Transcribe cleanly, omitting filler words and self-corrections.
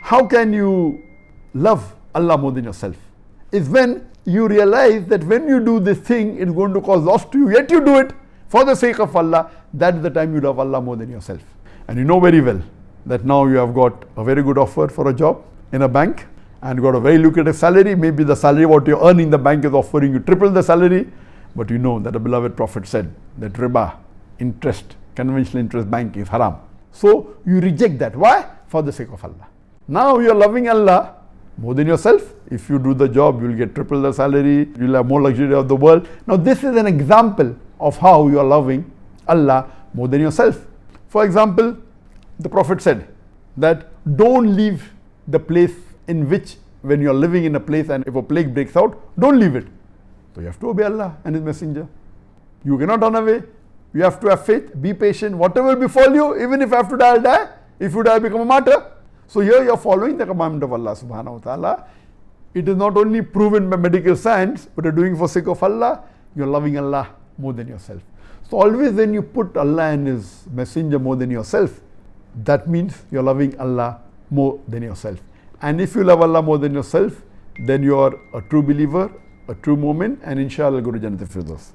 How can you love Allah more than yourself? Is when you realize that when you do this thing, it's going to cause loss to you, yet you do it for the sake of Allah. That is the time you love Allah more than yourself. And you know very well that now you have got a very good offer for a job in a bank and got a very lucrative salary. Maybe the salary what you earn in the bank is offering you triple the salary. But you know that the beloved Prophet said that riba, interest, conventional interest bank is haram. So you reject that. Why? For the sake of Allah. Now you are loving Allah more than yourself. If you do the job, you will get triple the salary, you will have more luxury of the world. Now this is an example of how you are loving Allah more than yourself. For example, the Prophet said that don't leave the place in which, when you are living in a place and if a plague breaks out, don't leave it. So you have to obey Allah and His Messenger. You cannot run away. You have to have faith, be patient. Whatever will befall you, even if I have to die, I'll die. If you die, become a martyr. So here you are following the commandment of Allah subhanahu wa ta'ala. It is not only proven by medical science, but you are doing it for sake of Allah. You are loving Allah more than yourself. So always when you put Allah and His Messenger more than yourself, that means you are loving Allah more than yourself. And if you love Allah more than yourself, then you are a true believer, a true mu'min, and inshallah go to Jannat al-Firdaus.